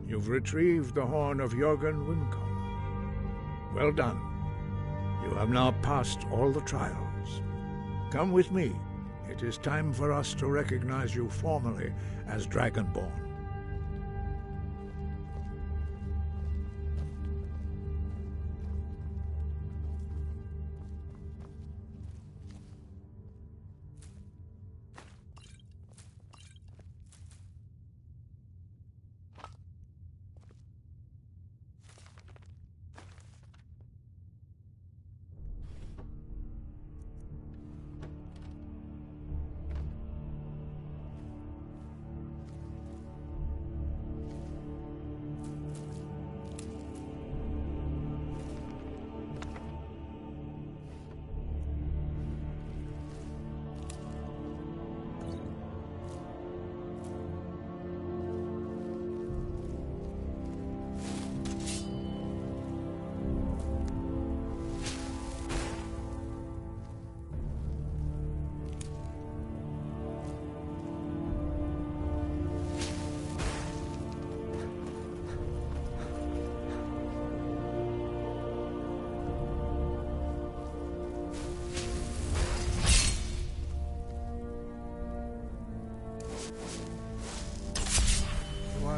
You've retrieved the horn of Jurgen windcaller. Well done. You have now passed all the trials. Come with me. It is time for us to recognize you formally as Dragonborn.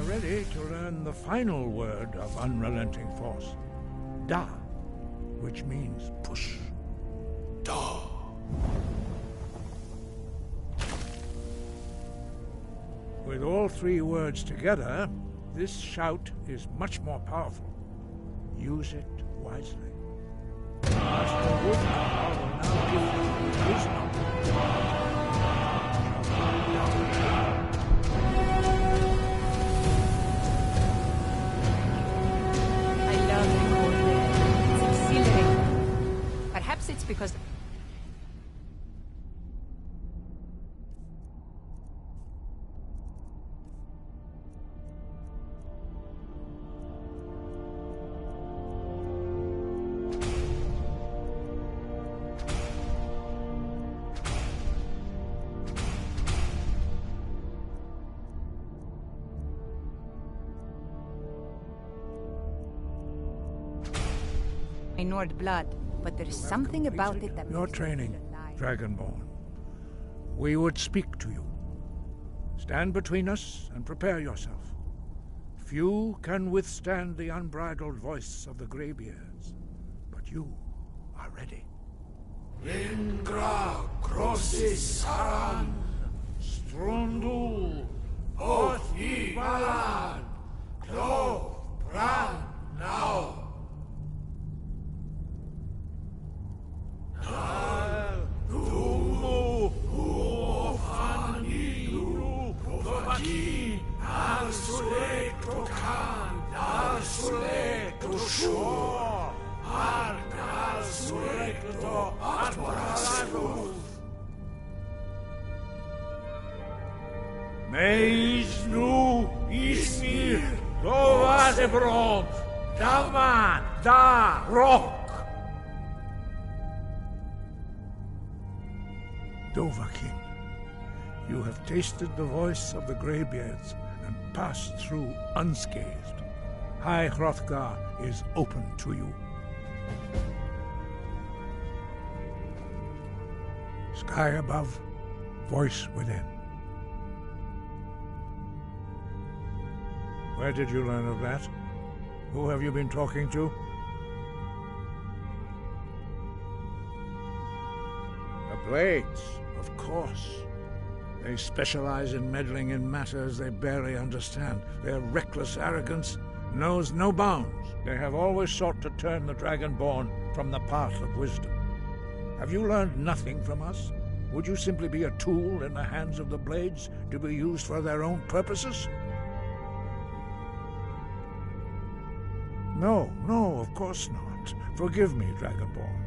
Ready to learn the final word of unrelenting force, Da, which means push. Da. With all three words together, this shout is much more powerful. Use it wisely. Master Woodcarver will now give you his number. Perhaps it's because... Nord blood, but there is something about it that your makes training, me feel alive. Dragonborn. We would speak to you. Stand between us and prepare yourself. Few can withstand the unbridled voice of the Greybeards, but you are ready. Ingra crossis saran, strundul, oth I balan, clo, bran, now. Dumu, uofaniu, povaki, arsule tokan, arsule to shore, arsule to atwaralagu. Meis nu ismir, dovadebrom, daman, da, rock. Dovahkiin, you have tasted the voice of the Greybeards and passed through unscathed. High Hrothgar is open to you. Sky above, voice within. Where did you learn of that? Who have you been talking to? The Blades, of course. They specialize in meddling in matters they barely understand. Their reckless arrogance knows no bounds. They have always sought to turn the Dragonborn from the path of wisdom. Have you learned nothing from us? Would you simply be a tool in the hands of the Blades to be used for their own purposes? No, of course not. Forgive me, Dragonborn.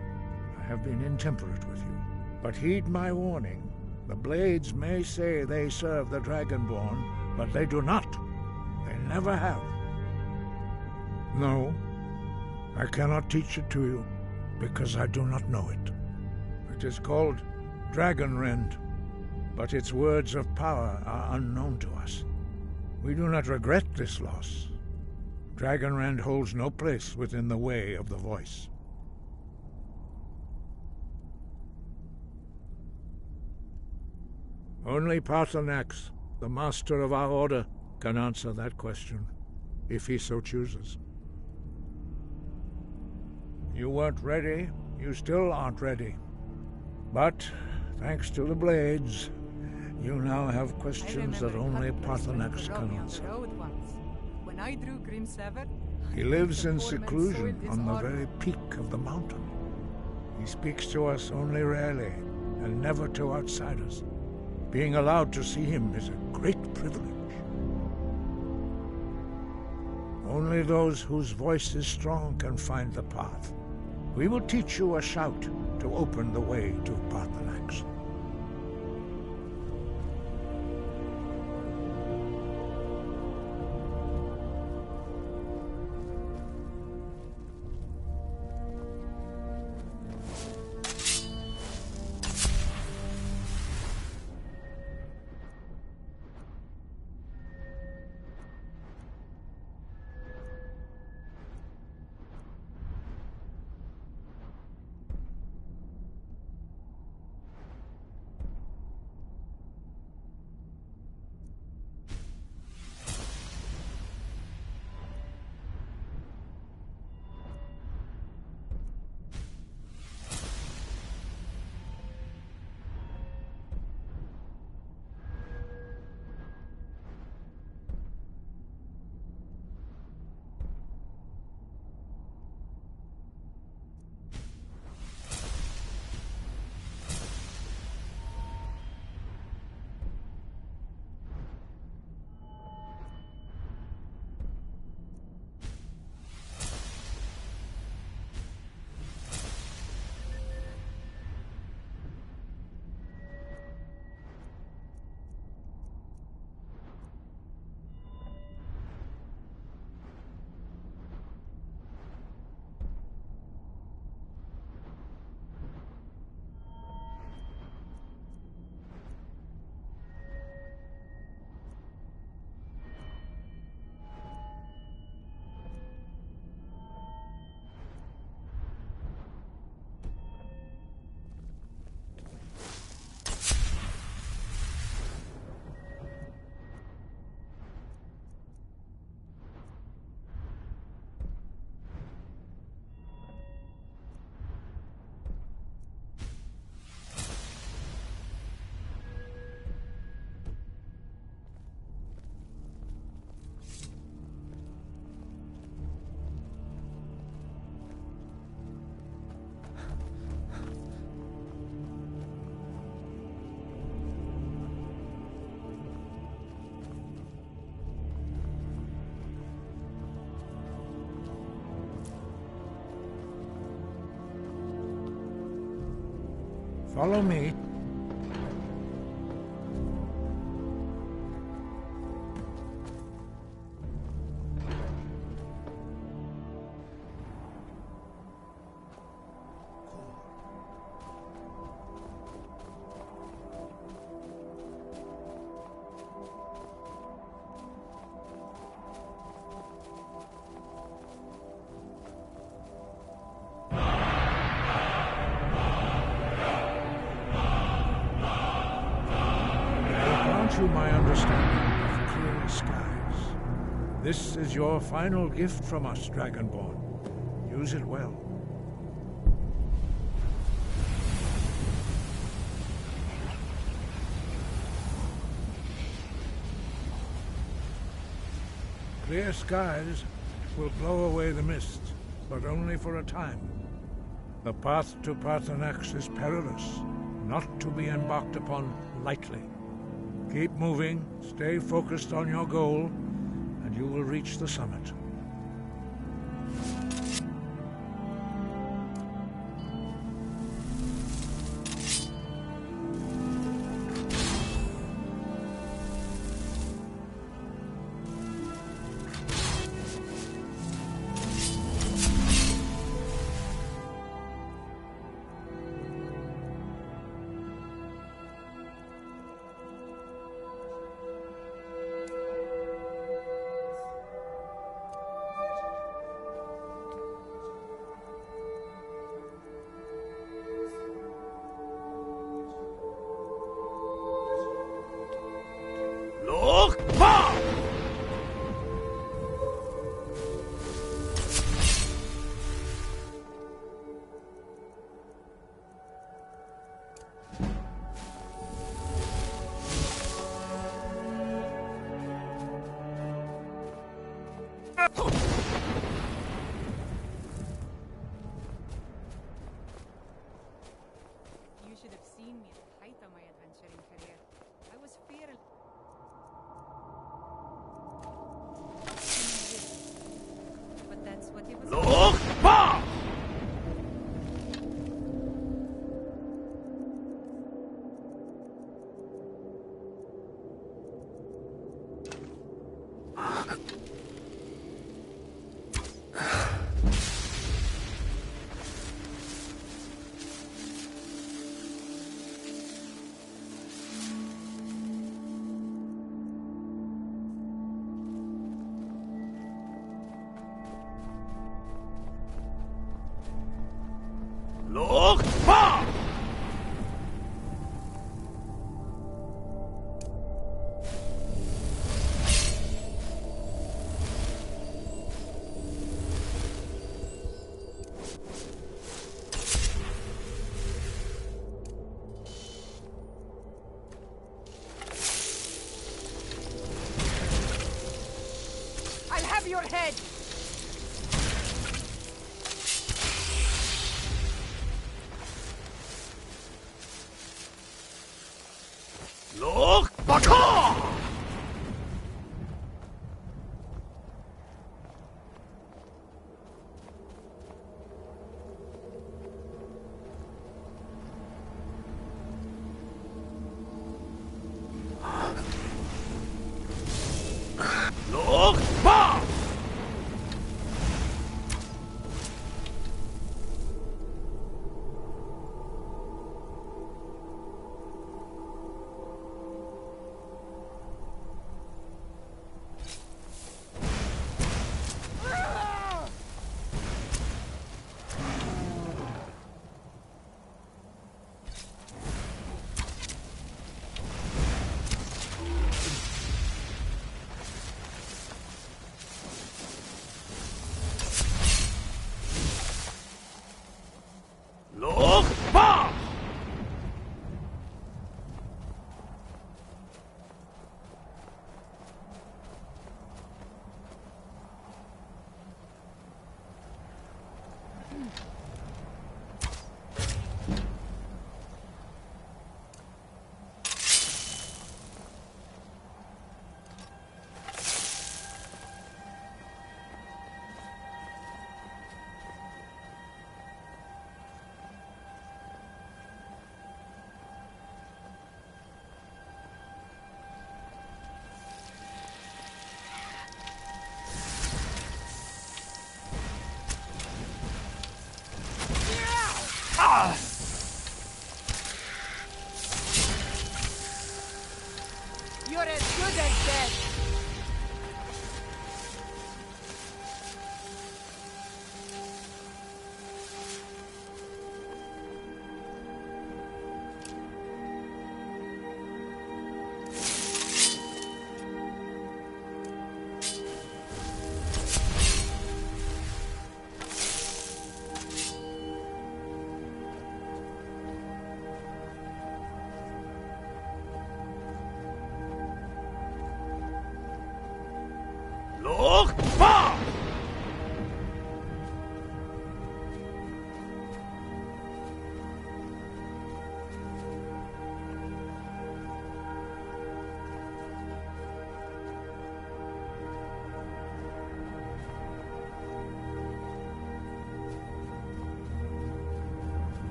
I have been intemperate with you. But heed my warning. The Blades may say they serve the Dragonborn, but they do not. They never have. No, I cannot teach it to you, because I do not know it. It is called Dragonrend, but its words of power are unknown to us. We do not regret this loss, Dragonrend holds no place within the way of the voice. Only Paarthurnax, the master of our order, can answer that question, if he so chooses. You weren't ready, you still aren't ready. But, thanks to the blades, you now have questions that only Paarthurnax can answer. When I drew Grimsever, He lives in seclusion on the very peak of the mountain. He speaks to us only rarely, and never to outsiders. Being allowed to see him is a great privilege. Only those whose voice is strong can find the path. We will teach you a shout to open the way to Paarthurnax. Follow me. You my understanding of clear skies. This is your final gift from us, Dragonborn. Use it well. Clear skies will blow away the mist, but only for a time. The path to Paarthurnax is perilous, not to be embarked upon lightly. Keep moving, stay focused on your goal, and you will reach the summit. ahead! Look! Baka! Look! Ba!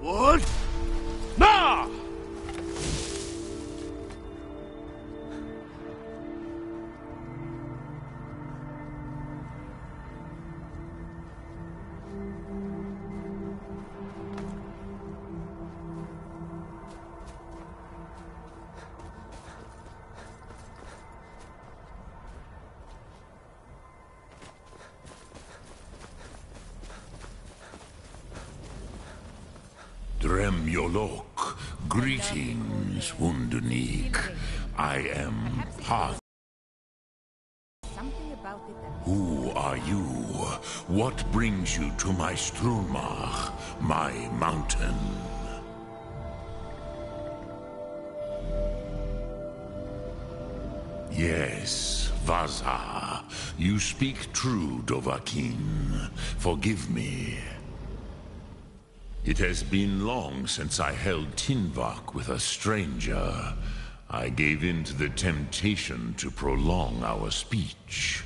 What? Nah! Drem Yolok, greetings, Wundernik. I am Path. Something about it that... Who are you? What brings you to my Strunmach, my mountain? Yes, Vaza. You speak true, Dovahkiin. Forgive me. It has been long since I held Tinvak with a stranger. I gave in to the temptation to prolong our speech.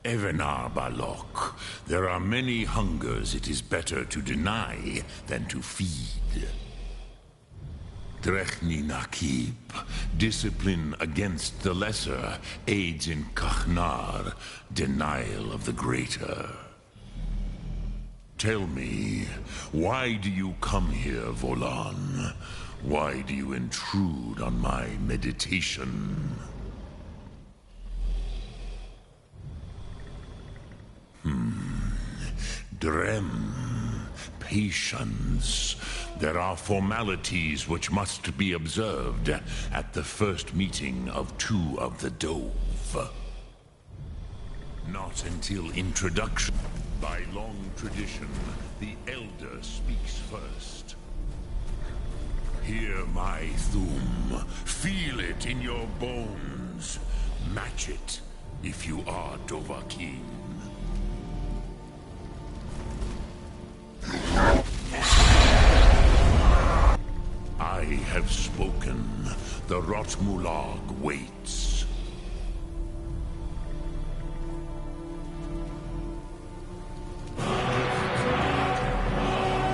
Evenar Balok, there are many hungers it is better to deny than to feed. Drechni Nakib, discipline against the lesser aids in Kachnar, denial of the greater. Tell me, why do you come here, Volan? Why do you intrude on my meditation? Drem. Patience. There are formalities which must be observed at the first meeting of two of the Dove. Not until introduction. By long tradition, the Elder speaks first. Hear my Thum. Feel it in your bones. Match it if you are Dovahkiin. I have spoken. The Rotmulag waits.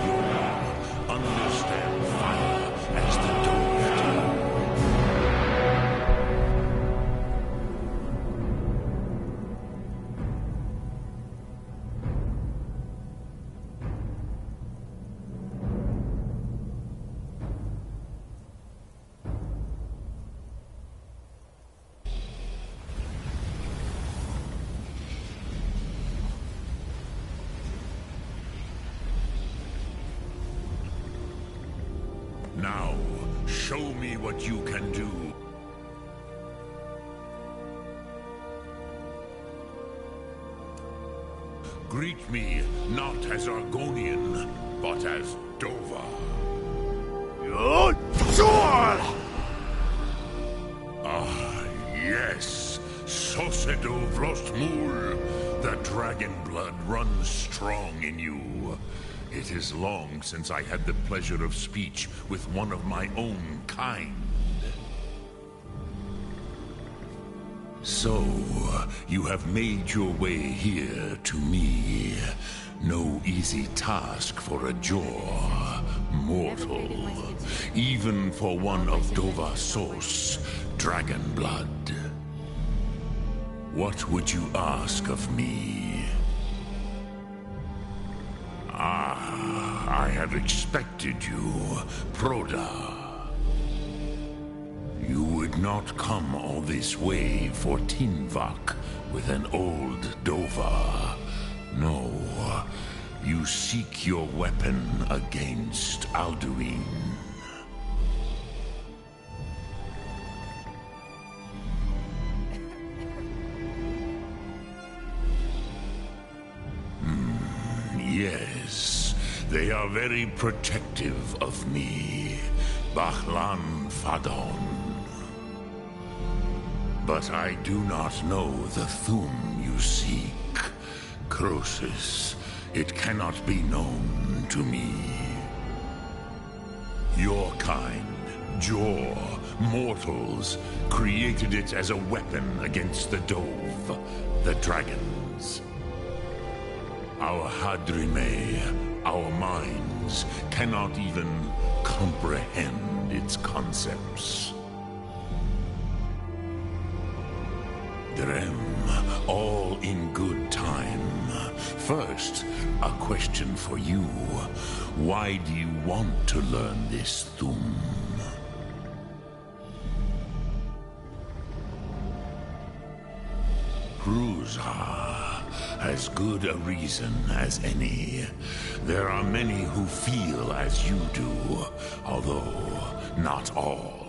You understand fire as the Dove do. Now, show me what you can do. Greet me not as Argonian, but as Dova. Ah, yes. Sosedo Vrostmul. The dragon blood runs strong in you. It is long since I had the pleasure of speech with one of my own kind. So, you have made your way here to me. No easy task for a jaw, mortal. Even for one of Dova Source, dragon blood. What would you ask of me? I have expected you, Proda. You would not come all this way for Tinvak with an old Dova. No, you seek your weapon against Alduin. Yes, they are very protective of me, Bahlan Fadon. But I do not know the Thum you seek. Croesus, it cannot be known to me. Your kind, Jor, mortals, created it as a weapon against the Dove, the dragons. Our Hadrime, our minds, cannot even comprehend its concepts. Drem, all in good time. First, a question for you. Why do you want to learn this Thum? Kruzha, as good a reason as any. There are many who feel as you do, although not all.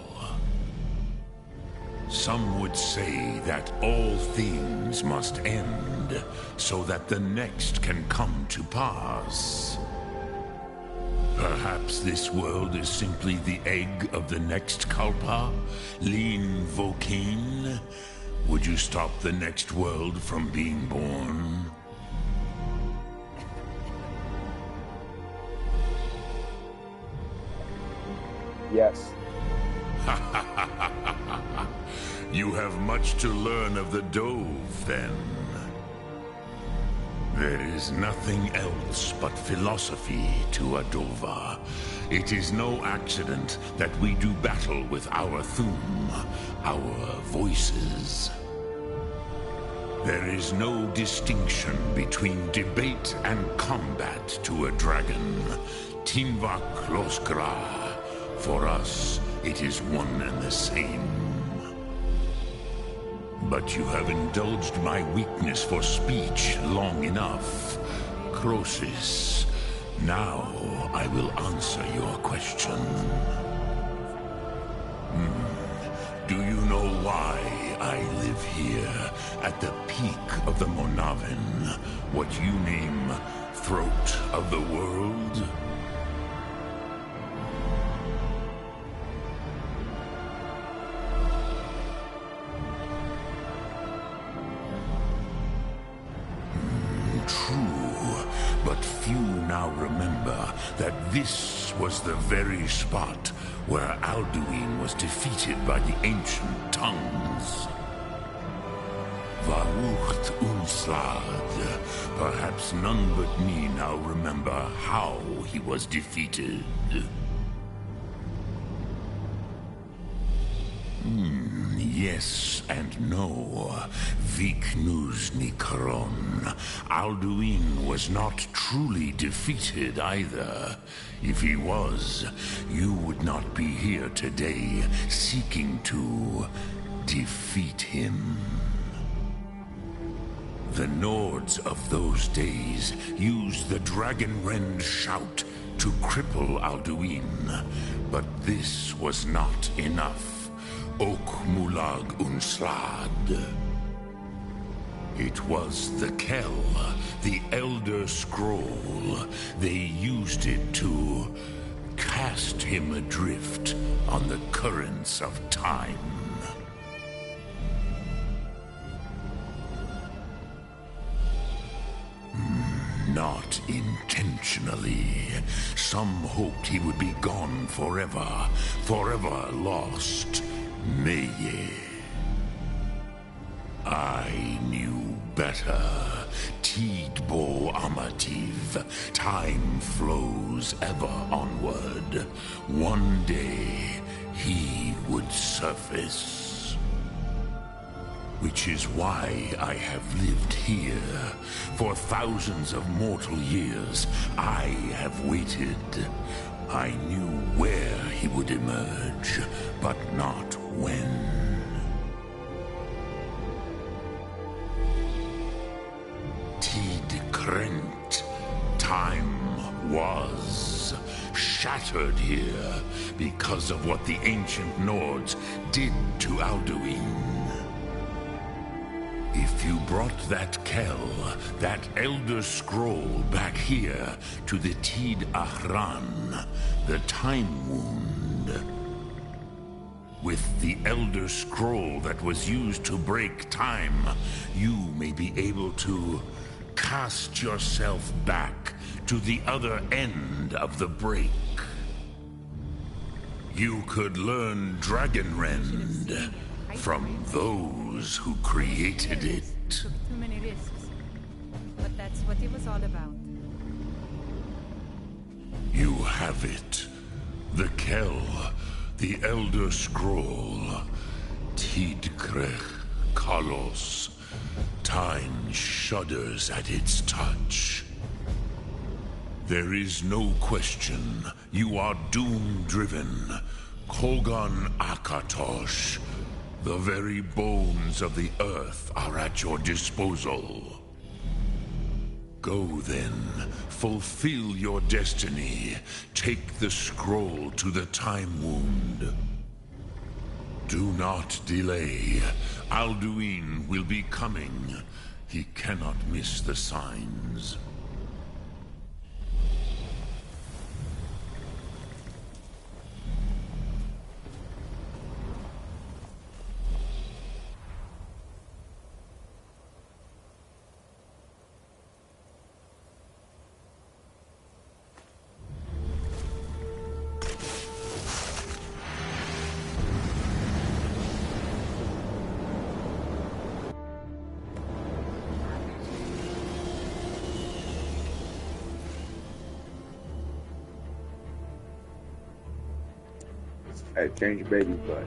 Some would say that all things must end, so that the next can come to pass. Perhaps this world is simply the egg of the next Kalpa, Lin Vokin. Would you stop the next world from being born? Yes. You have much to learn of the Dove, then. There is nothing else but philosophy to a Dova. It is no accident that we do battle with our Thum, our voices. There is no distinction between debate and combat to a dragon. Tinvak Loskra. For us, it is one and the same. But you have indulged my weakness for speech long enough. Crosis, now I will answer your question. Do you know why I live here, at the peak of the Monavin, what you name Throat of the World? True, but few now remember that this was the very spot where Alduin was defeated by the ancient tongues. Varucht Unslad. Perhaps none but me now remember how he was defeated. Yes and no. Viknus Nikaron. Alduin was not truly defeated either. If he was, you would not be here today seeking to defeat him. The Nords of those days used the Dragonrend shout to cripple Alduin, but this was not enough. Ok Mulag Unslad. It was the Kell, the Elder Scroll. They used it to cast him adrift on the currents of time. Not intentionally. Some hoped he would be gone forever, forever lost. Meye. I knew better. Tidbo Amativ. Time flows ever onward. One day, he would surface. Which is why I have lived here. For thousands of mortal years, I have waited. I knew where he would emerge, but not when. Tid Krent. Time was shattered here because of what the ancient Nords did to Alduin. If you brought that Kell, that Elder Scroll back here to the Tid Ahran, the Time Wound, with the Elder Scroll that was used to break time, you may be able to cast yourself back to the other end of the break. You could learn Dragonrend from those who created it. Took too many risks. But that's what it was all about. You have it. The Kell, the Elder Scroll. Tidkrech Kalos. Time shudders at its touch. There is no question. You are doom-driven. Kogan Akatosh. The very bones of the earth are at your disposal. Go then, fulfill your destiny. Take the scroll to the Time Wound. Do not delay. Alduin will be coming. He cannot miss the signs. Hey, change your baby's butt.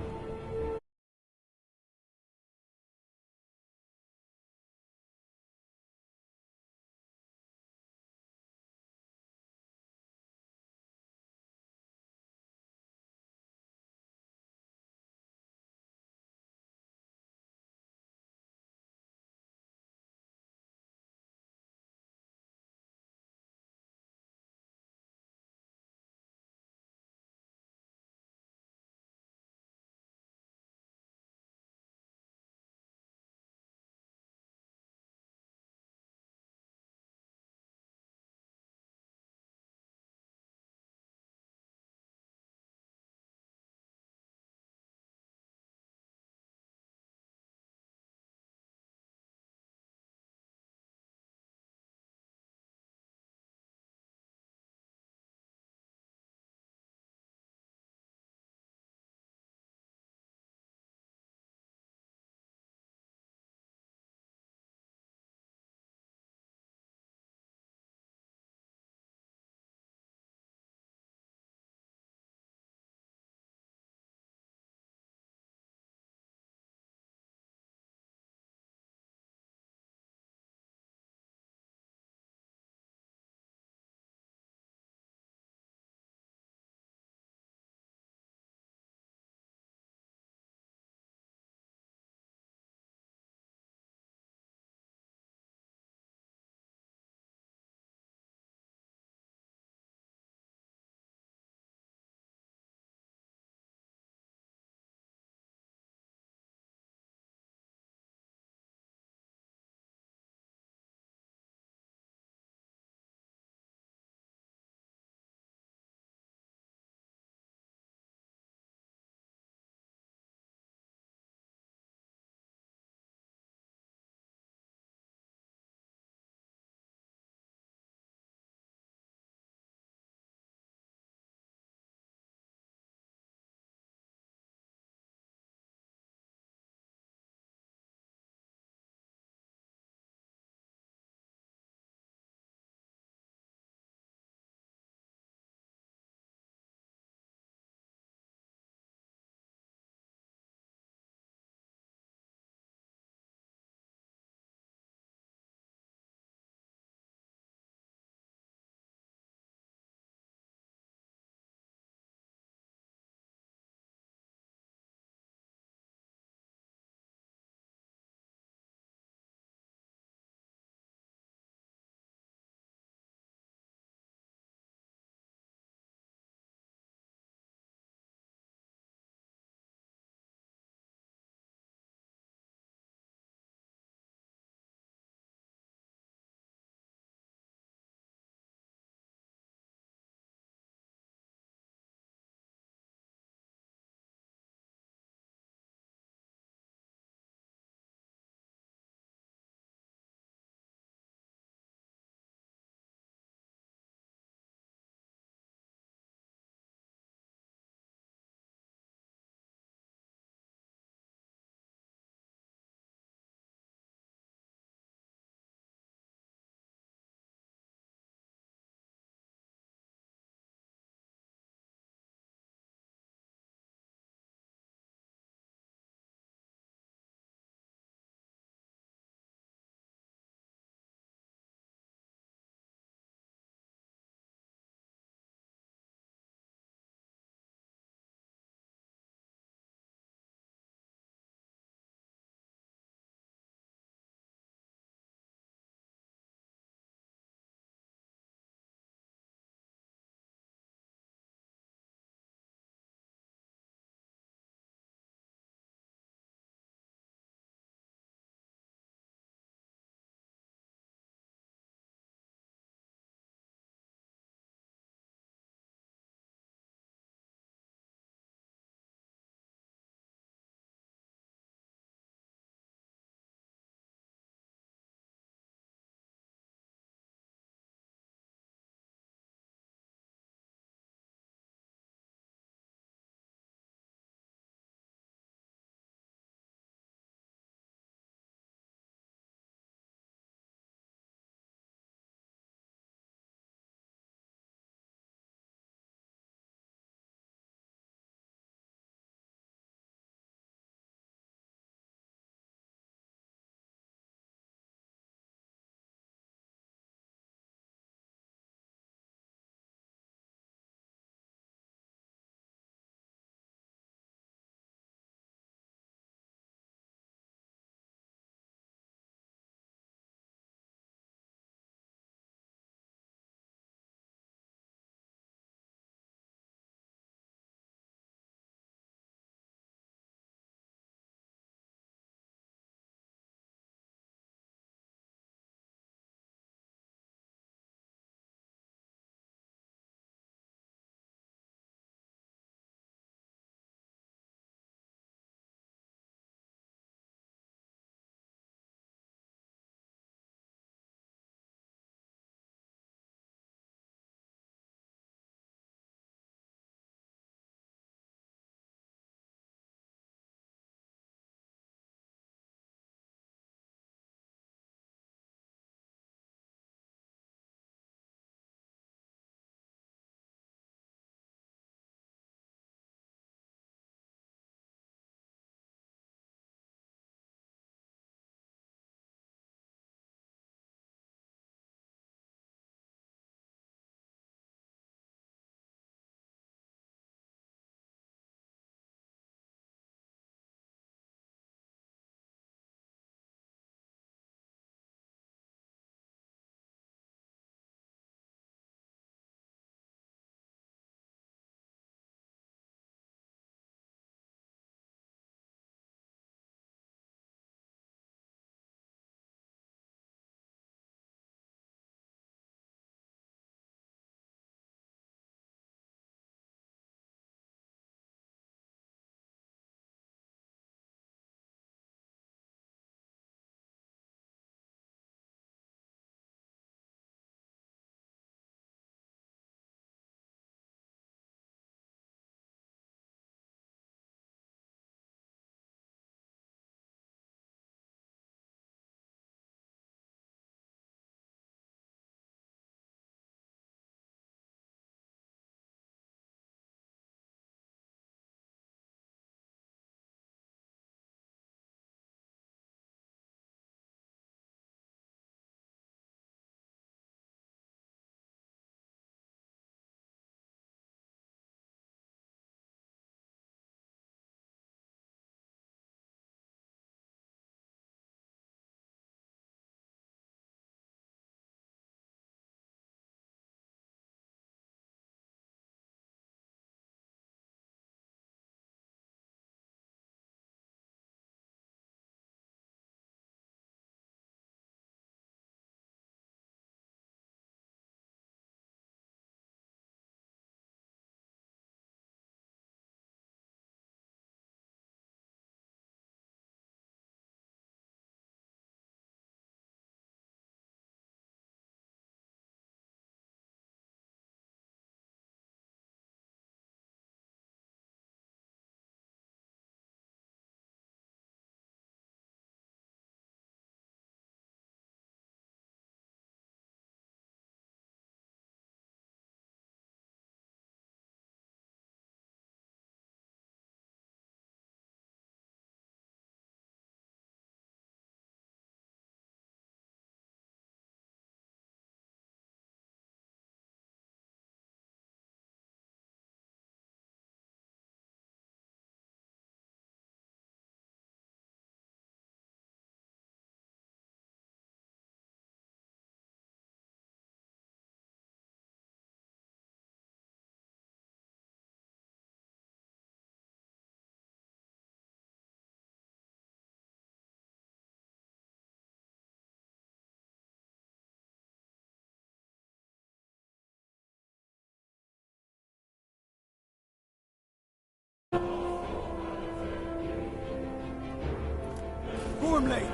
Stormblade!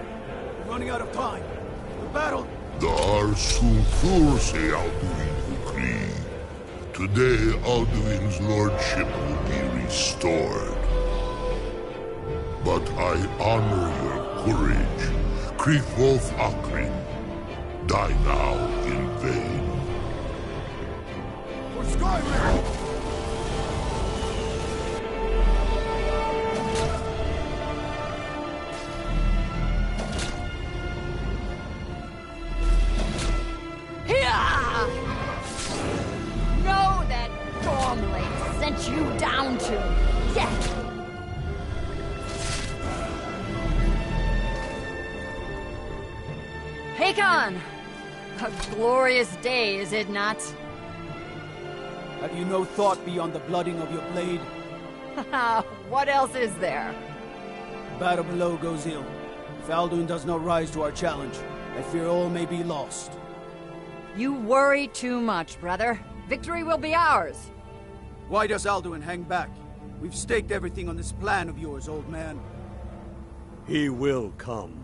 We're running out of time. The battle... Dar Sulthurse Alduin Ukri. Today, Alduin's lordship will be restored. But I honor your courage. Kriegwolf Akrin. Die now in vain. For Skyrim! Know that Stormblade sent you down to death. Hakon! A glorious day, is it not? Have you no thought beyond the blooding of your blade? What else is there? The battle below goes ill. If Alduin does not rise to our challenge, I fear all may be lost. You worry too much, brother. Victory will be ours. Why does Alduin hang back? We've staked everything on this plan of yours, old man. He will come.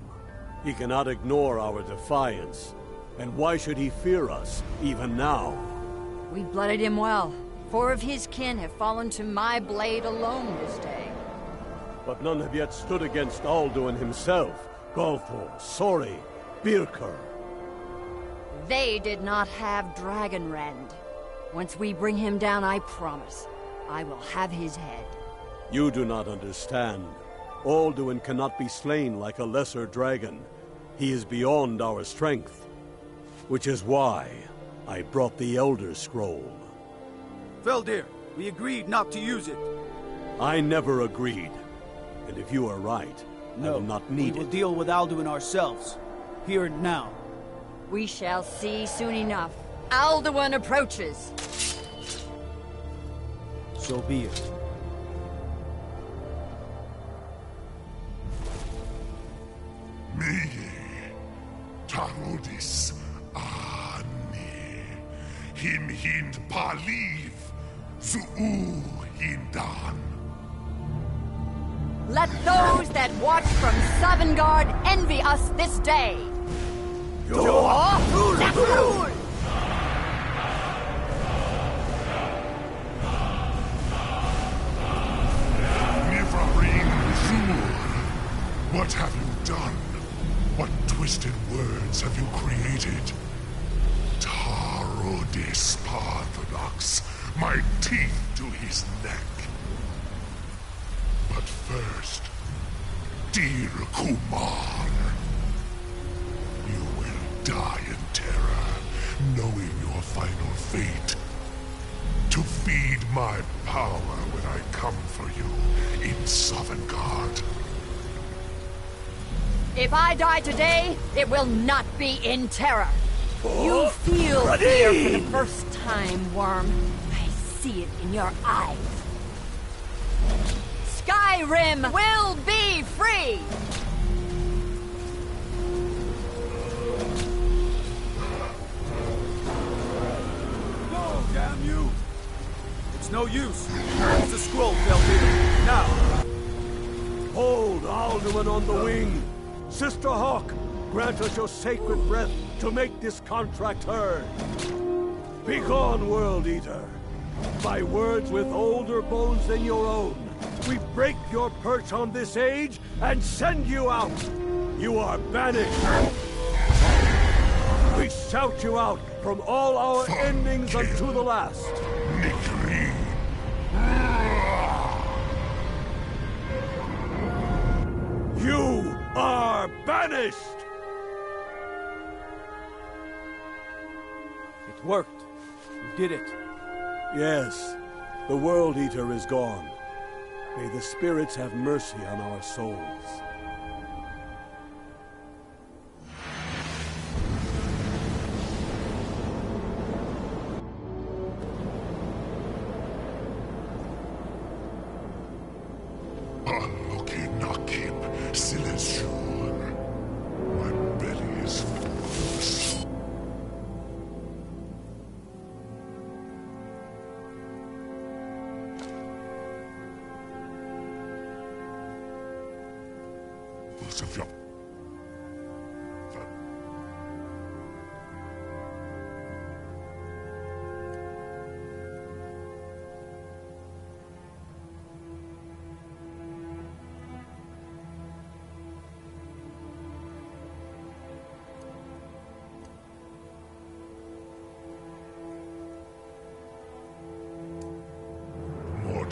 He cannot ignore our defiance. And why should he fear us, even now? We blooded him well. 4 of his kin have fallen to my blade alone this day. But none have yet stood against Alduin himself. Golthor, Sori, Birker. They did not have Dragonrend. Once we bring him down, I promise, I will have his head. You do not understand. Alduin cannot be slain like a lesser dragon. He is beyond our strength. Which is why I brought the Elder Scroll. Feldir, we agreed not to use it. I never agreed. And if you are right, I will not need we will it. deal with Alduin ourselves. Here and now. We shall see soon enough. Alduin approaches. So be it. Meye, Tarodis, Ani, Him Hind Paliv, Zuu Hindan. Let those that watch from Sovngarde envy us this day. Zafrul! Nivarin Zur, what have you done? What twisted words have you created? Tarodis Parthenox, my teeth to his neck. But first, dear Kumar, you will die in terror, knowing your final fate. To feed my power when I come for you in Sovngarde. If I die today, it will not be in terror. You feel fear for the first time, Worm. I see it in your eyes. Skyrim will be free! Go, damn you! It's no use. Use the scroll, Feldir. Now! Hold Alduin on the wing! Sister Hawk, grant us your sacred breath to make this contract heard. Begone, World Eater! By words with older bones than your own, we break your perch on this age and send you out! You are banished! We shout you out from all our endings unto the last! Nikri. You are banished! It worked. We did it. Yes, the World Eater is gone. May the spirits have mercy on our souls. Nakim, Sileshur. My belly is full.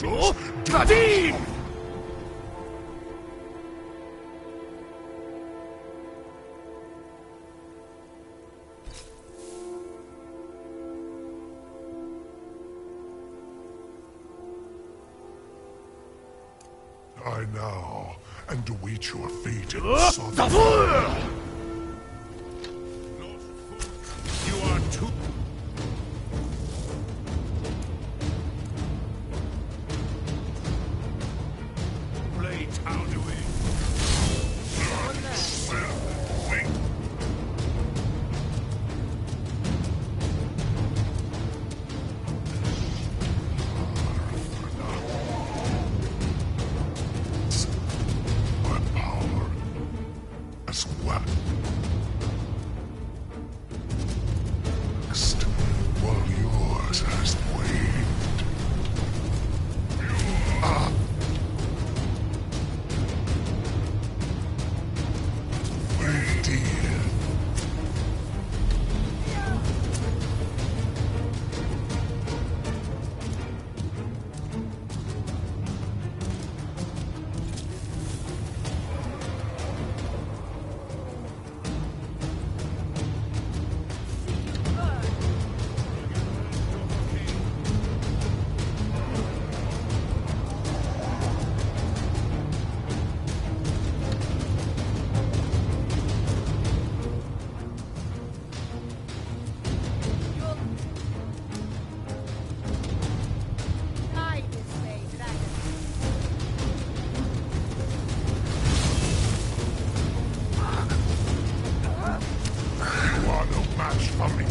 mortals. Bloody! I now and await your fate in Zafur! You are too... Blade, how do we... Wait. My power as well. Next, while yours has waned. Ah. Dear. You are no match for me.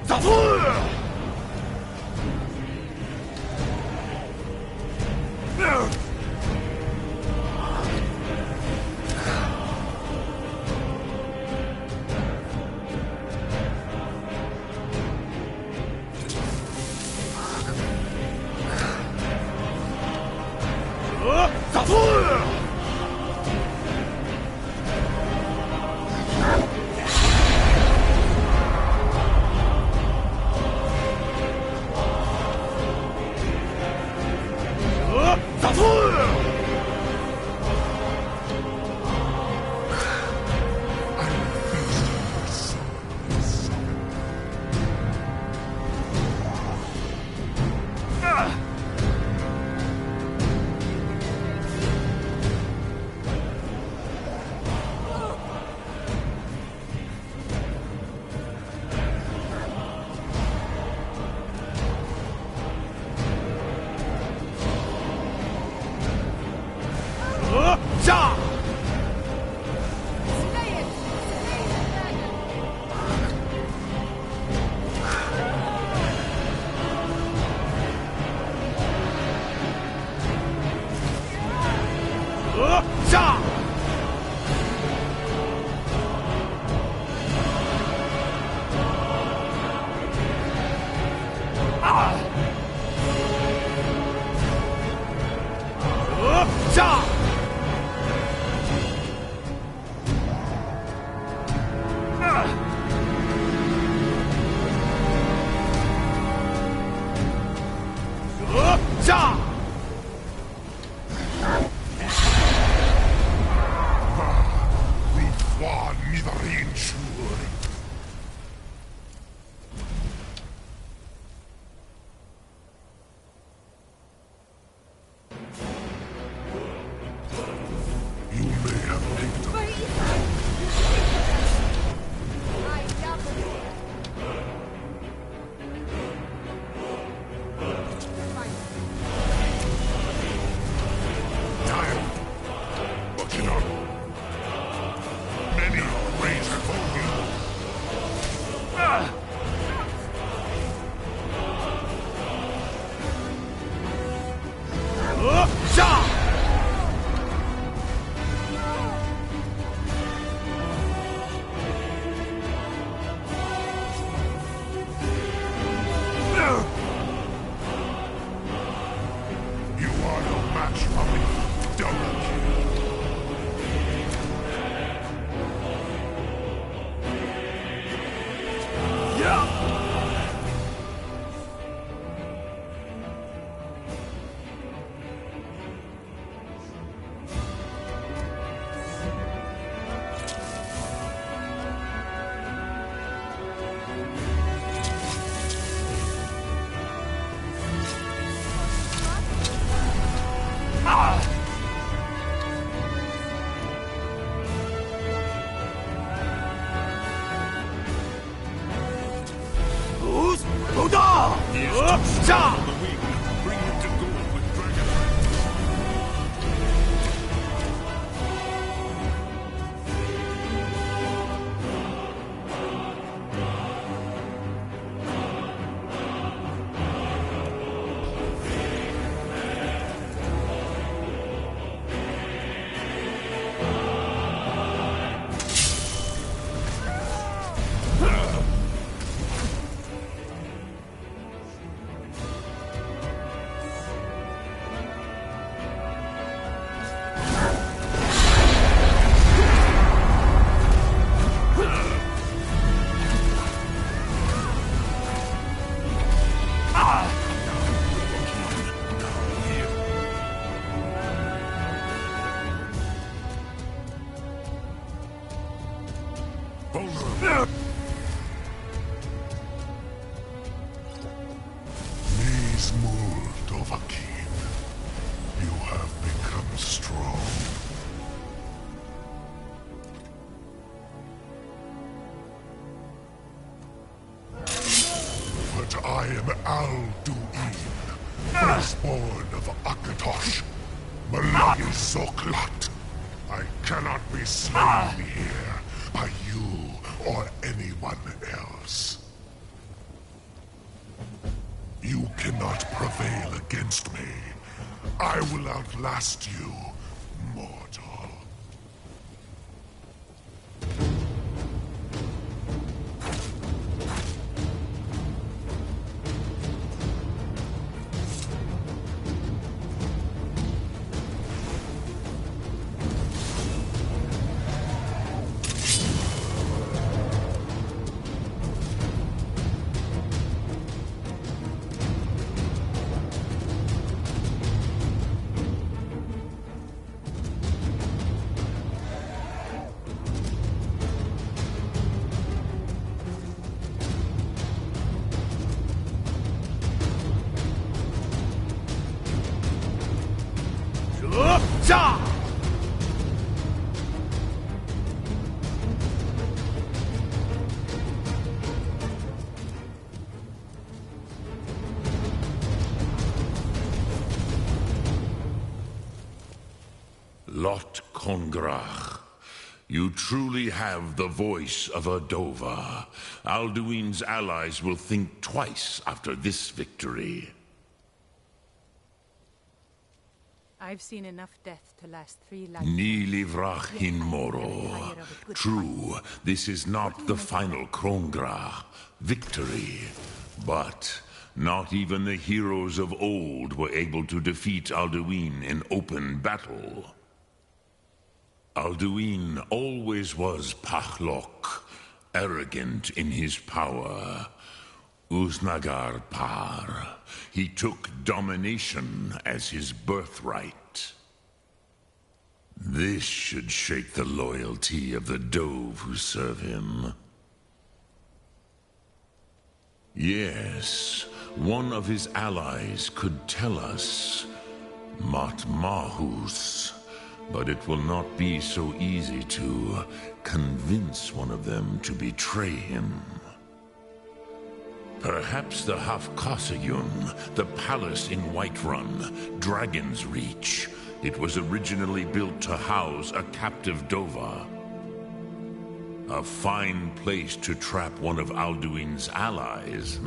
Zafur! Zafur! match for me, Dovahkiin. Dovahkiin, you have become strong. But I am Alduin, firstborn of Akatosh, Malagi Zoklat. I cannot be slain here by you or anyone else. You cannot prevail against me. I will outlast you, mortal. Lot Kongrach, you truly have the voice of a Dova. Alduin's allies will think twice after this victory. I've seen enough death to last 3 lives. Ni livrach hin moro. True, this is not the final Kongrach victory, but not even the heroes of old were able to defeat Alduin in open battle. Alduin always was Pachlok, arrogant in his power. Uznagar Par. He took domination as his birthright. This should shake the loyalty of the Dove who serve him. Yes, one of his allies could tell us. Matmahus. But it will not be so easy to convince one of them to betray him. Perhaps the Hafkasayun, the palace in Whiterun, Dragon's Reach. It was originally built to house a captive Dova. A fine place to trap one of Alduin's allies,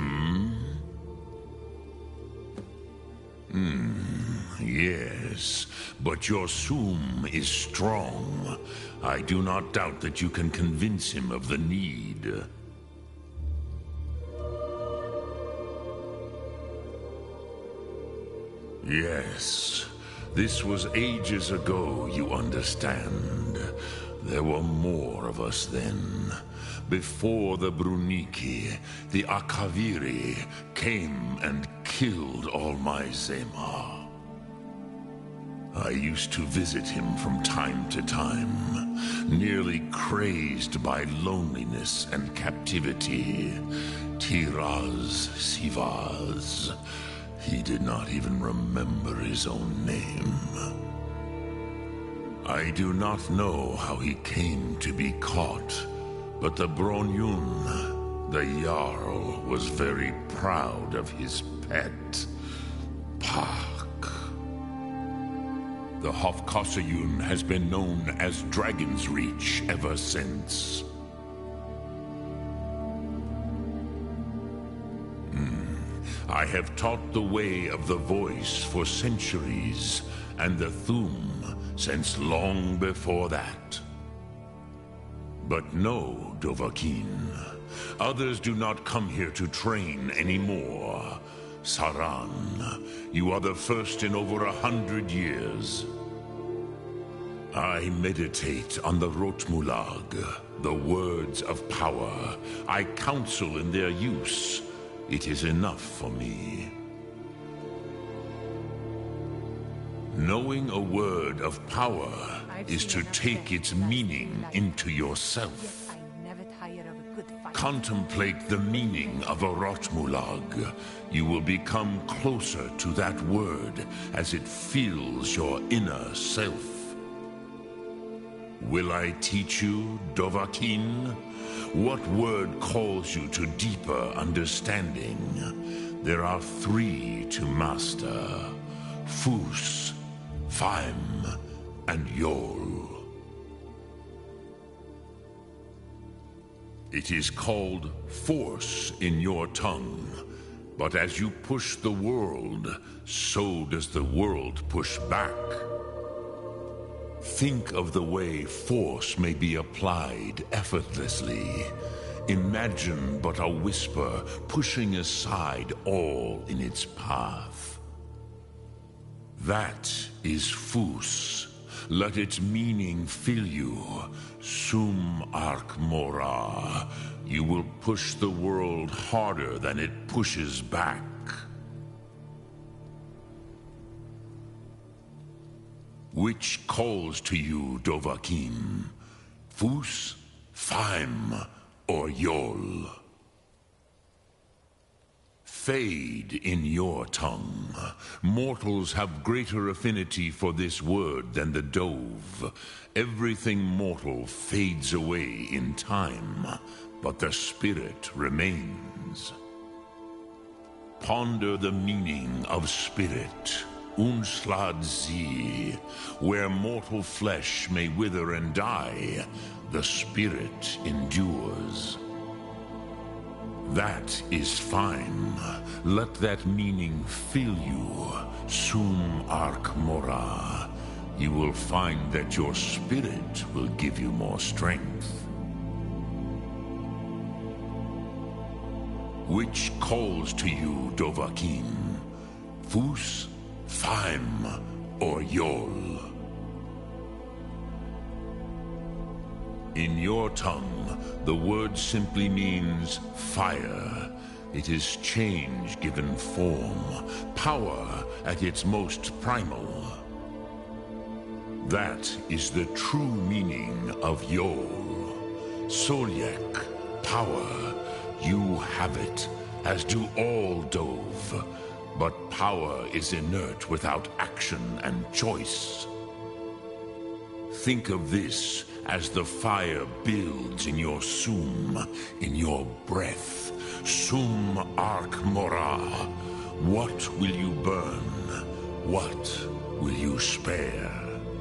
Yes, but your Sum is strong. I do not doubt that you can convince him of the need. Yes, This was ages ago, you understand. There were more of us then. Before the Bruniki, the Akaviri came and killed all my Zema. I used to visit him from time to time, nearly crazed by loneliness and captivity. Tiraz Sivaz. He did not even remember his own name. I do not know how he came to be caught, but the Bronyun, the Jarl, was very proud of his pet, Pak. The Hofkossayun has been known as Dragon's Reach ever since. I have taught the way of the voice for centuries, and the Thum since long before that. But no, Dovahkiin. Others do not come here to train anymore. Saran, you are the first in over 100 years. I meditate on the Rotmulag, the words of power. I counsel in their use. It is enough for me. Knowing a word of power is to take its meaning into yourself. Contemplate the meaning of a Rotmulag. You will become closer to that word as it fills your inner self. Will I teach you, Dovahkiin? What word calls you to deeper understanding? There are 3 to master: Fus, Faim, and Yol. It is called force in your tongue, but as you push the world, so does the world push back. Think of the way force may be applied effortlessly. Imagine but a whisper pushing aside all in its path. That is Fus. Let its meaning fill you. Sum Ark Mora. You will push the world harder than it pushes back. Which calls to you, Dovahkiin? Fus, Faim, or Yol? Fade in your tongue. Mortals have greater affinity for this word than the Dove. Everything mortal fades away in time, but the spirit remains. Ponder the meaning of spirit. Unslad Zi, where mortal flesh may wither and die, the spirit endures. That is fine. Let that meaning fill you. Sum Ark Mora. You will find that your spirit will give you more strength. Which calls to you, Dovahkiin? Fus, Faim, or Yol? In your tongue, the word simply means fire. It is change given form, power at its most primal. That is the true meaning of Yol. Solyek, power. You have it, as do all Dove. But power is inert without action and choice. Think of this as the fire builds in your sum, in your breath. Sum Ark Mora. What will you burn? What will you spare?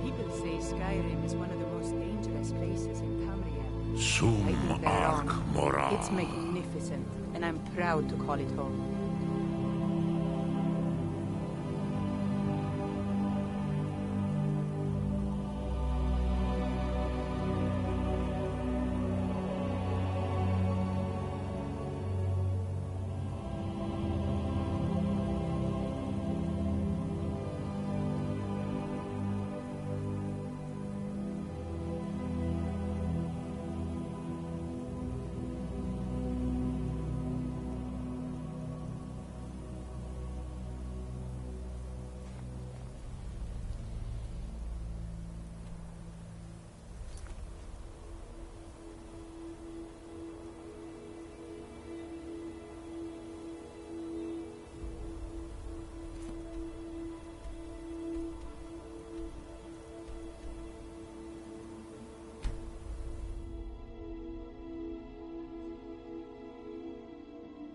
People say Skyrim is one of the most dangerous places in Tamriel. Sum Ark Mora. It's magnificent, and I'm proud to call it home.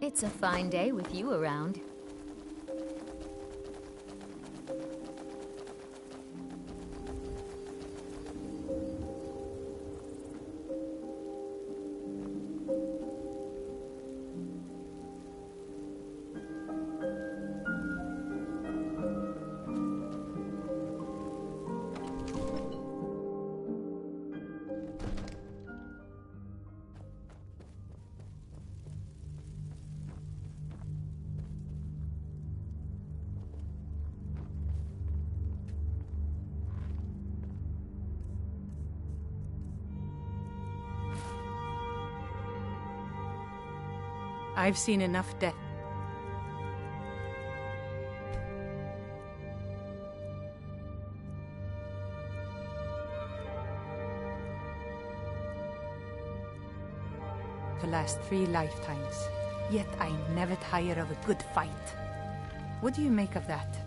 It's a fine day with you around. I've seen enough death. To last 3 lifetimes. Yet I never tire of a good fight. What do you make of that?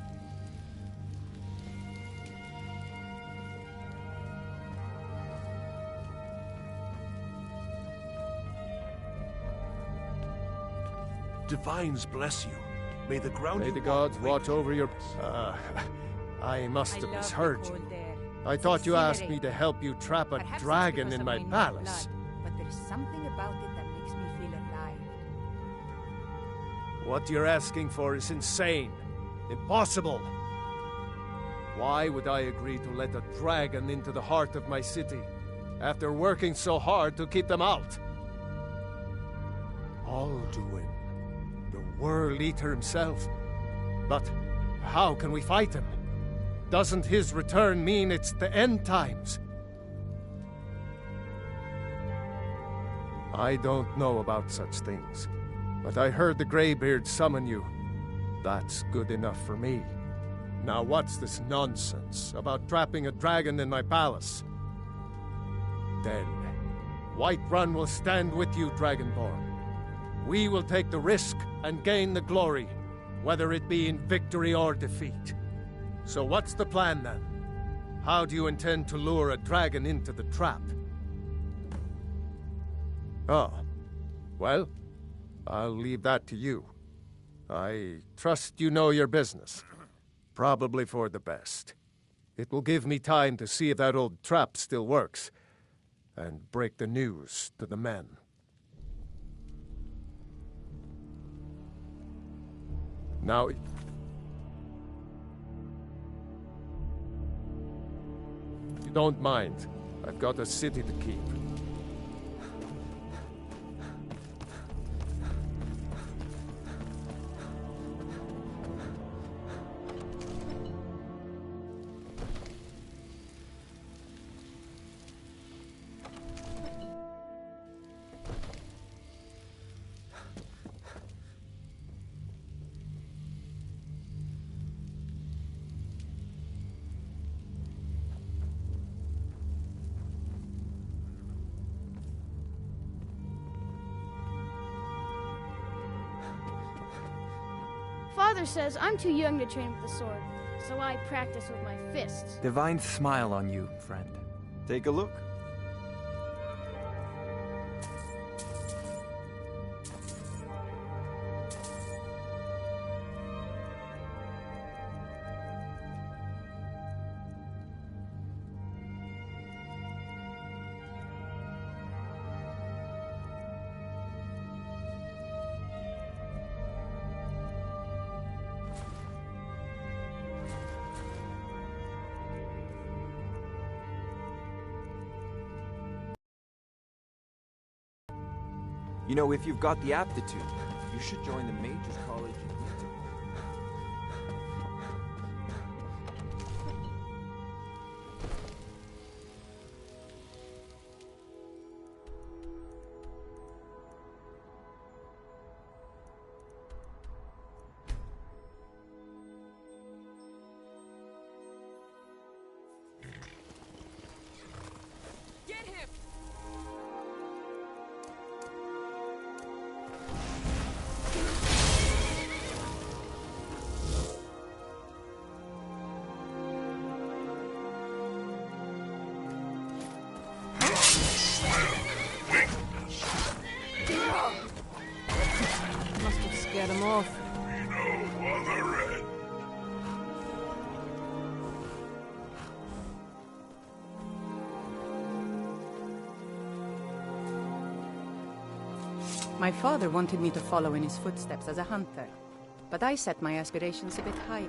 Divines bless you. May the ground. May the gods watch over your... I must have misheard you. I thought you asked me to help you trap a dragon in my palace. But there's something about it that makes me feel alive. What you're asking for is insane. Impossible. Why would I agree to let a dragon into the heart of my city, after working so hard to keep them out? Alduin, the World Eater himself. But how can we fight him? Doesn't his return mean it's the end times? I don't know about such things, but I heard the Greybeard summon you. That's good enough for me. Now what's this nonsense about trapping a dragon in my palace? Then, Whiterun will stand with you, Dragonborn. We will take the risk and gain the glory, whether it be in victory or defeat. So what's the plan then? How do you intend to lure a dragon into the trap? Oh, well, I'll leave that to you. I trust you know your business. Probably for the best. It will give me time to see if that old trap still works, and break the news to the men. Now... if you don't mind, I've got a city to keep. Father says I'm too young to train with the sword, so I practice with my fists. Divines smile on you, friend. Take a look. You know, if you've got the aptitude, you should join the Mages College in Winter. Get him! My father wanted me to follow in his footsteps as a hunter, but I set my aspirations a bit higher.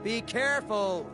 Be careful!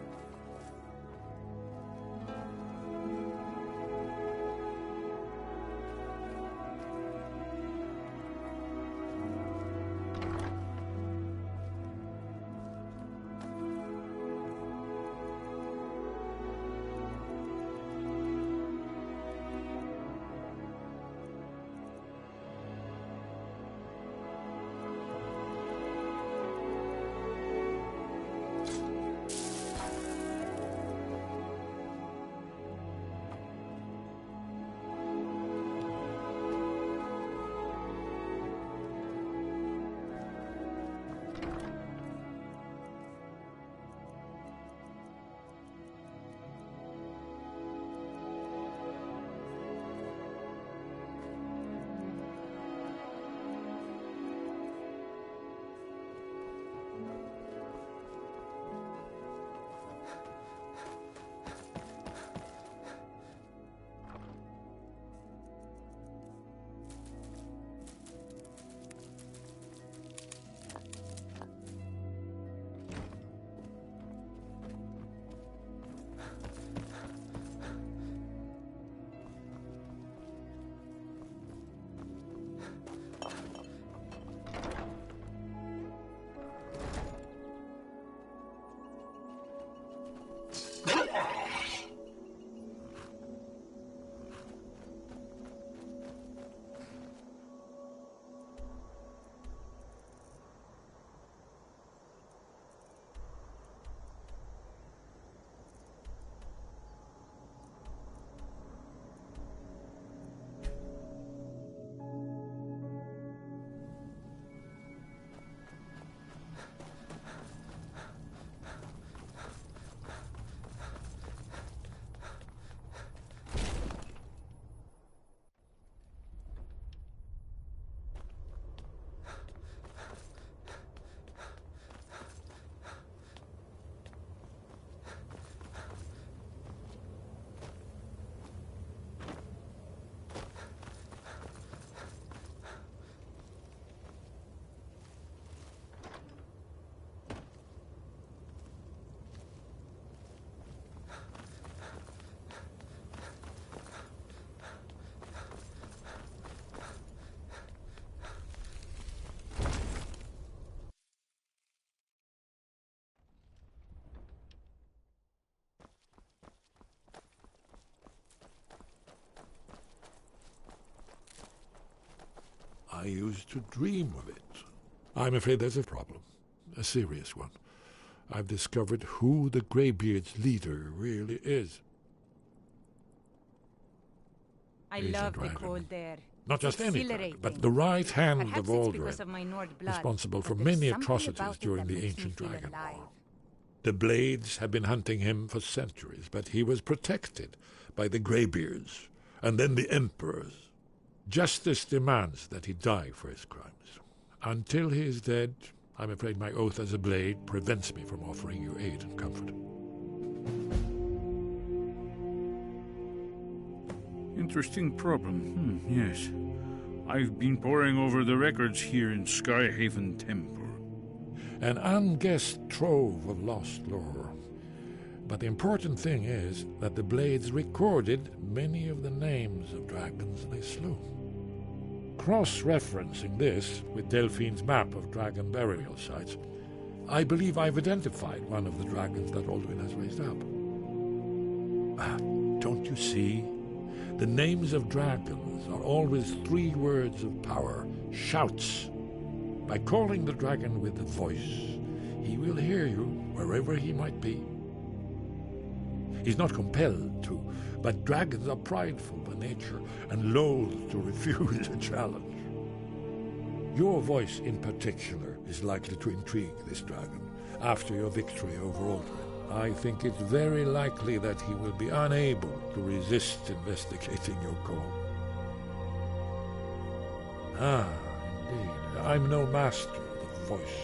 I used to dream of it. I'm afraid there's a problem. A serious one. I've discovered who the Greybeard's leader really is. I love the cold air. Not just any dragon, but the right hand of Alduin, responsible for many atrocities during the ancient Dragon War. The Blades have been hunting him for centuries, but he was protected by the Greybeards, and then the Emperors. Justice demands that he die for his crimes. Until he is dead, I'm afraid my oath as a blade prevents me from offering you aid and comfort. Interesting problem. Yes. I've been poring over the records here in Skyhaven Temple. An unguessed trove of lost lore. But the important thing is that the blades recorded many of the names of dragons they slew. Cross-referencing this with Delphine's map of dragon burial sites, I believe I've identified one of the dragons that Alduin has raised up. Don't you see? The names of dragons are always 3 words of power, shouts. By calling the dragon with the voice, he will hear you wherever he might be. He's not compelled to, but dragons are prideful by nature and loath to refuse a challenge. Your voice in particular is likely to intrigue this dragon after your victory over Alduin. I think it's very likely that he will be unable to resist investigating your call. Indeed. I'm no master of the voice,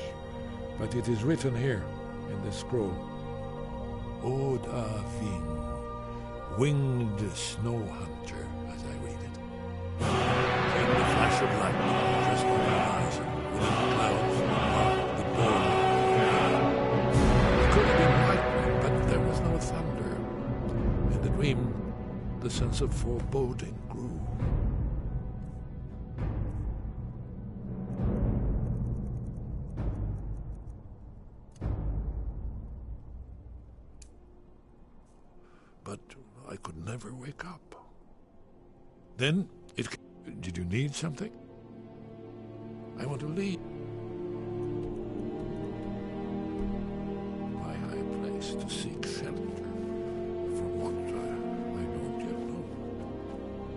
but it is written here in this scroll. Oda Vin, winged snow hunter, as I read it. Came the flash of lightning just on the horizon, within the clouds above the border. It could have been lightning, but there was no thunder. In the dream, the sense of foreboding grew. But I could never wake up. Then it... Did you need something? I want to leave. My high place to seek shelter from what I don't yet know.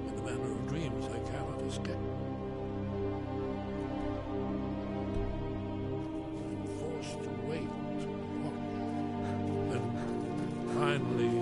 In the manner of dreams I cannot escape. I'm forced to wait and watch. Then finally...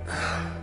Yeah!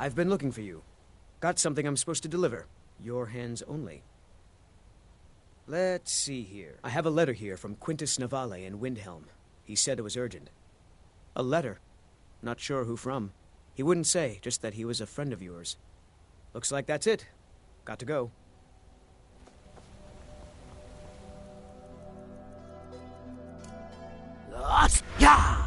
I've been looking for you. Got something I'm supposed to deliver. Your hands only. Let's see here. I have a letter here from Quintus Navale in Windhelm. He said it was urgent. A letter? Not sure who from. He wouldn't say, just that he was a friend of yours. Looks like that's it. Got to go. Yeah!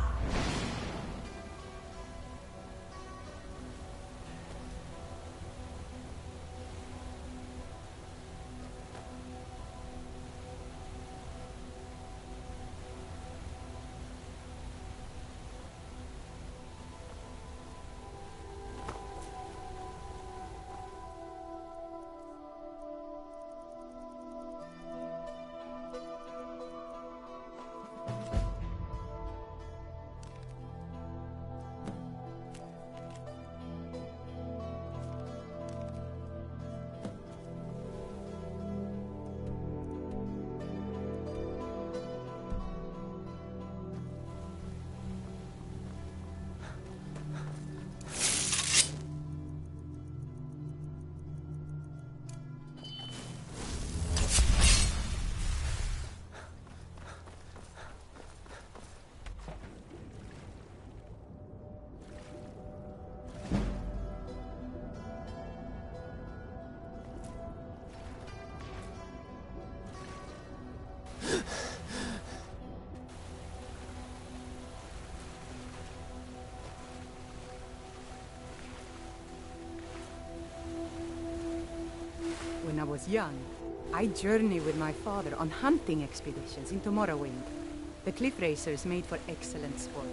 When I was young, I journeyed with my father on hunting expeditions into Morrowind. The cliff racers made for excellent sport.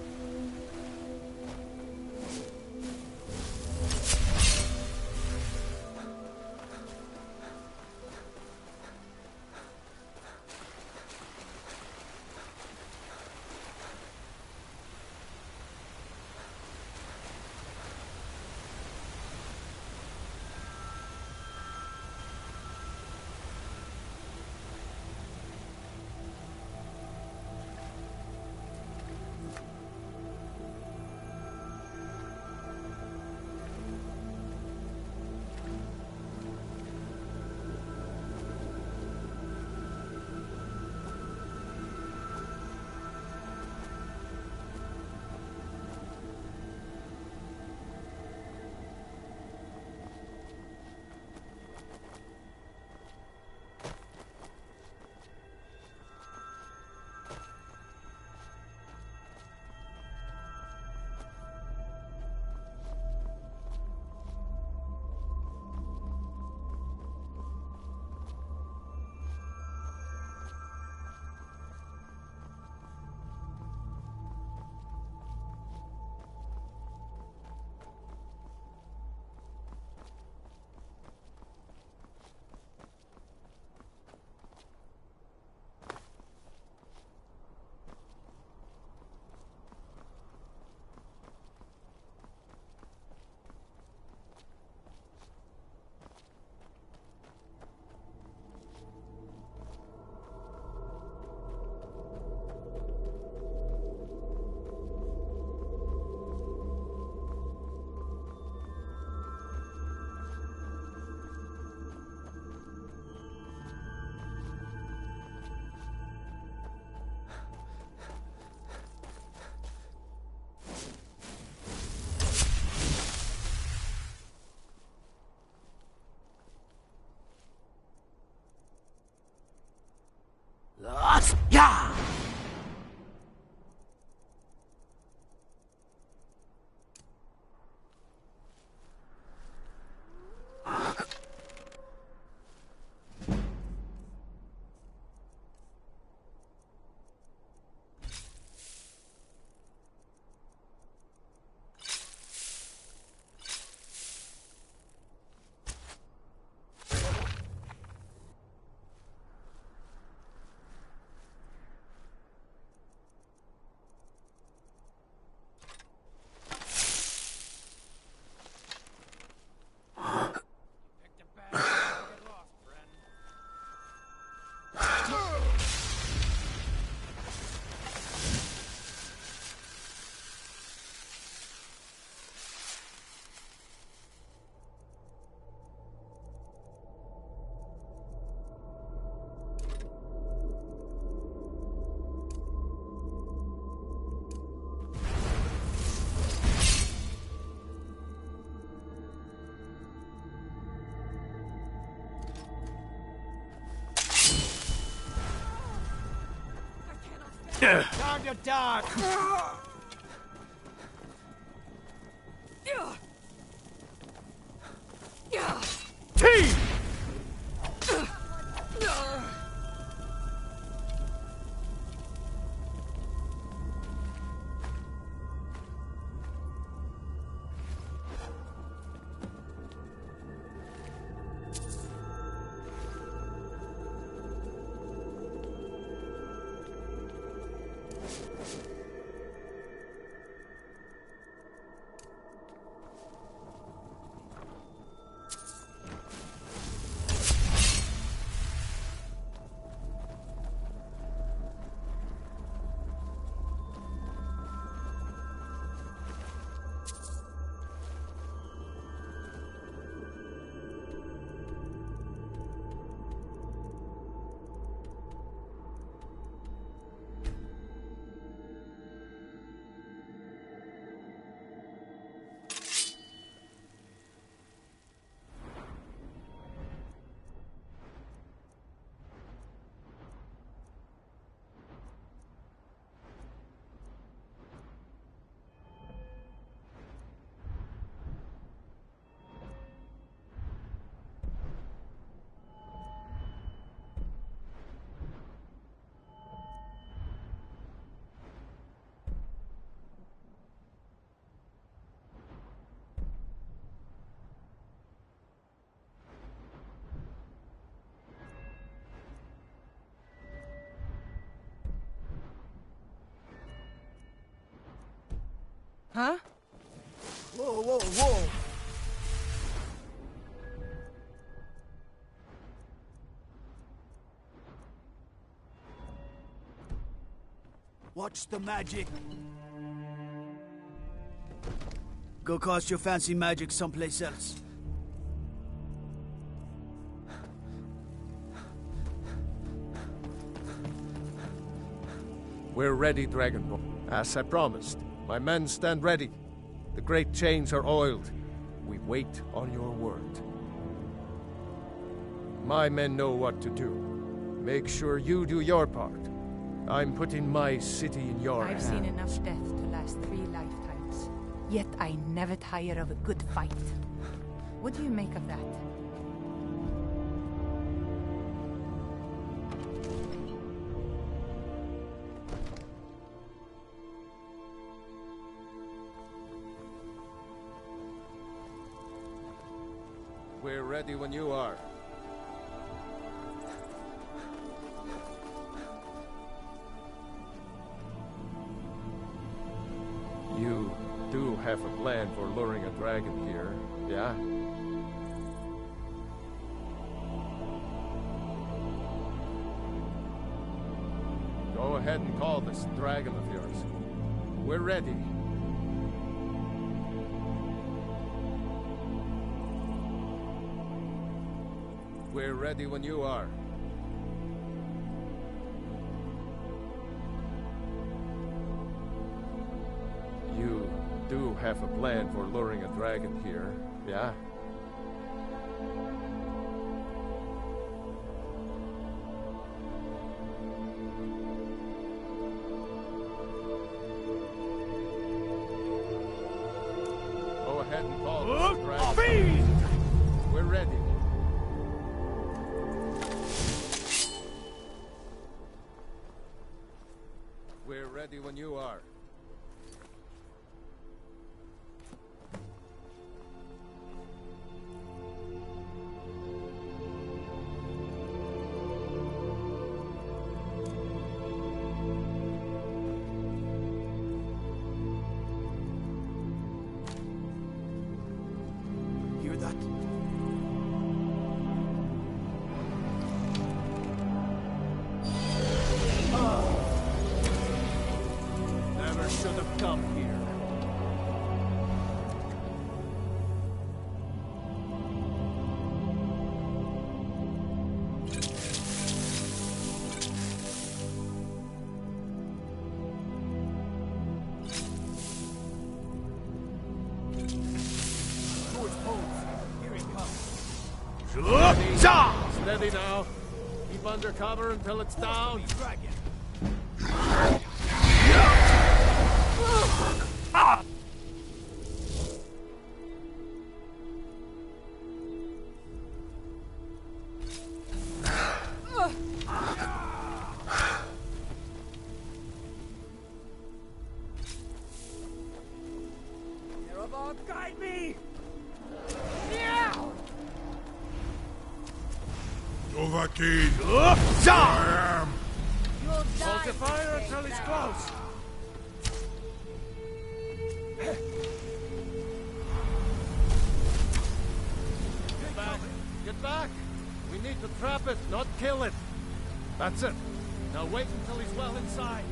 around your dog! Team! Huh? Whoa, whoa, whoa! Watch the magic. Go cast your fancy magic someplace else. We're ready, Dragonborn. As I promised, my men stand ready. The great chains are oiled. We wait on your word. My men know what to do. Make sure you do your part. I'm putting my city in your hands. I've seen enough death to last 3 lifetimes. Yet I never tire of a good fight. What do you make of that? We're ready when you are. You do have a plan for luring a dragon here, yeah? Go ahead and call this dragon of yours. We're ready. We're ready when you are. You do have a plan for luring a dragon here, yeah? Go ahead and call this dragon. We're ready. We're ready when you are. Hear that? Never should have come here. Towards poles. Here he comes. Steady now. Keep under cover until it's down. Dragon. Hawk, guide me! Dovahkiin! I am! You'll Hold die your fire today, until he's sir. close! Get back! Get back! We need to trap it, not kill it! That's it. Now wait until he's well inside.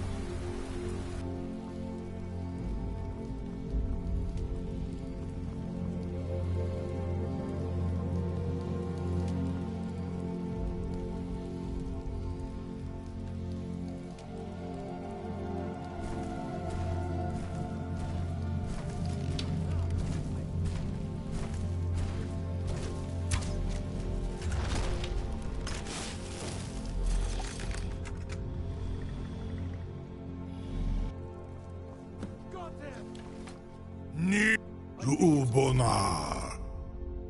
Ubonar,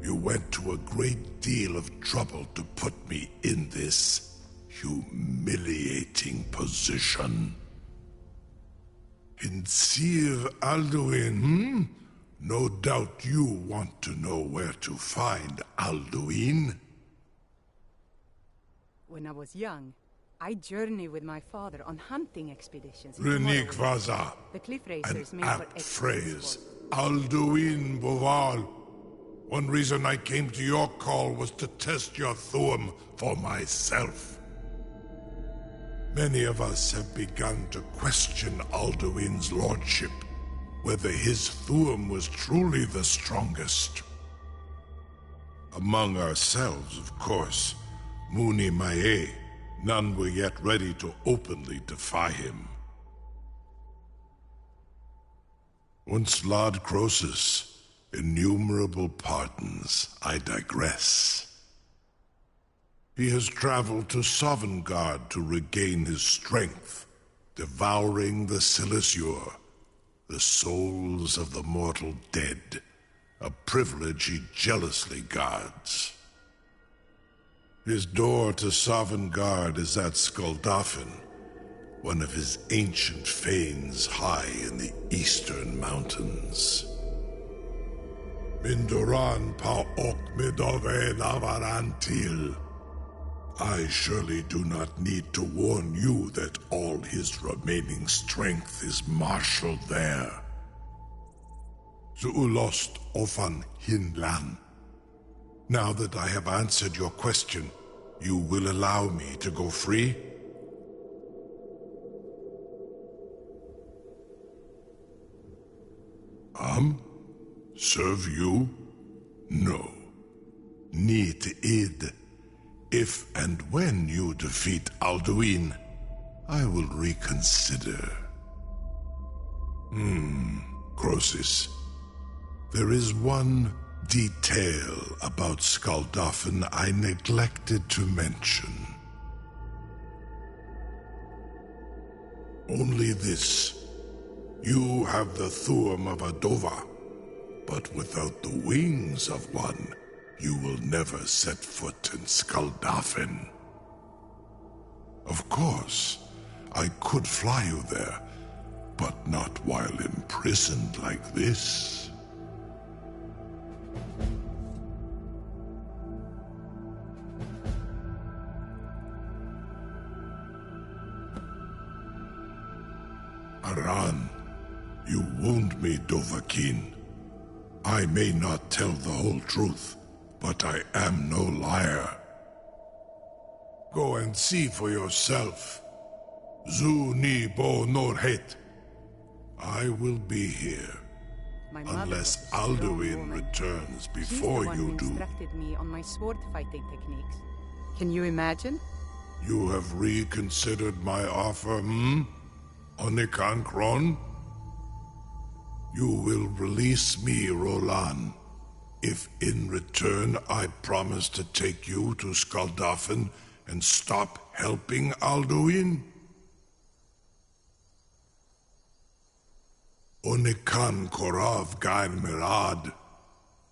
you went to a great deal of trouble to put me in this humiliating position. In Sir Alduin, No doubt you want to know where to find Alduin. When I was young, I journeyed with my father on hunting expeditions. Renik Vaza, The cliff an racers made for apt excellent phrase. sport. Alduin Boval. One reason I came to your call was to test your Thuum for myself. Many of us have begun to question Alduin's lordship, whether his Thuum was truly the strongest. Among ourselves, of course, Muni Mae, none were yet ready to openly defy him. Once Lord Croesus, innumerable pardons, I digress. He has traveled to Sovngarde to regain his strength, devouring the Silesure, the souls of the mortal dead, a privilege he jealously guards. His door to Sovngarde is at Skuldafn, one of his ancient fanes high in the eastern mountains. Mindoran pa ok midove navarantil. I surely do not need to warn you that all his remaining strength is marshaled there. Zuulost ofan hinlan. Now that I have answered your question, you will allow me to go free? Serve you? No. Need id. If and when you defeat Alduin, I will reconsider. Croesus. There is one detail about Skuldafn I neglected to mention. Only this. You have the Thuum of a Dova, but without the wings of one, you will never set foot in Skuldafn. Of course, I could fly you there, but not while imprisoned like this. Aran, you wound me, Dovahkiin. I may not tell the whole truth, but I am no liar. Go and see for yourself. Zu ni bo norhet. I will be here, unless Alduin returns before you do. She's the one who instructed me on my sword fighting techniques. Can you imagine? You have reconsidered my offer, Onikan Kron? You will release me, Roland, if in return I promise to take you to Skuldafn and stop helping Alduin? Onikan Korav Gair Mirad.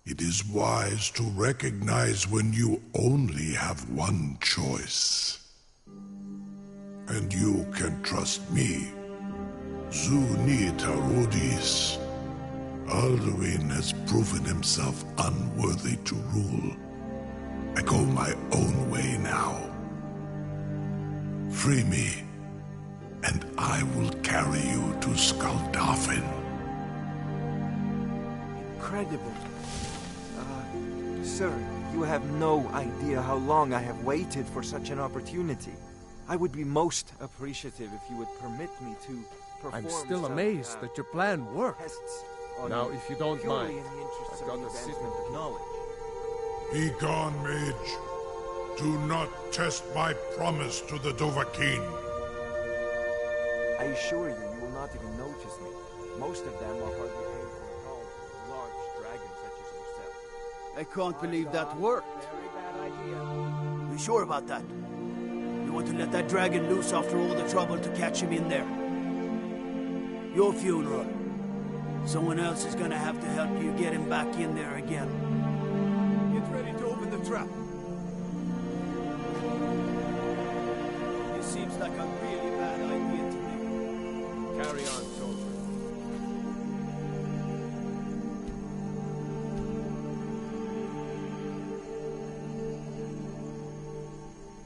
It is wise to recognize when you only have one choice. And you can trust me. Zu ni tarudis. Alduin has proven himself unworthy to rule. I go my own way now. Free me, and I will carry you to Skaldafin. Incredible. Sir, you have no idea how long I have waited for such an opportunity. I would be most appreciative if you would permit me to perform. I'm still amazed that your plan worked. Now, if you don't mind, I've got a statement of knowledge. Be gone, mage. Do not test my promise to the Dovahkiin. I assure you, you will not even notice me. Most of them are hardly anything at all. Large dragons such as yourself. I can't believe that worked. Very bad idea. You sure about that? You want to let that dragon loose after all the trouble to catch him in there? Your funeral. Someone else is gonna have to help you get him back in there again. Get ready to open the trap. This seems like a really bad idea to me. Carry on.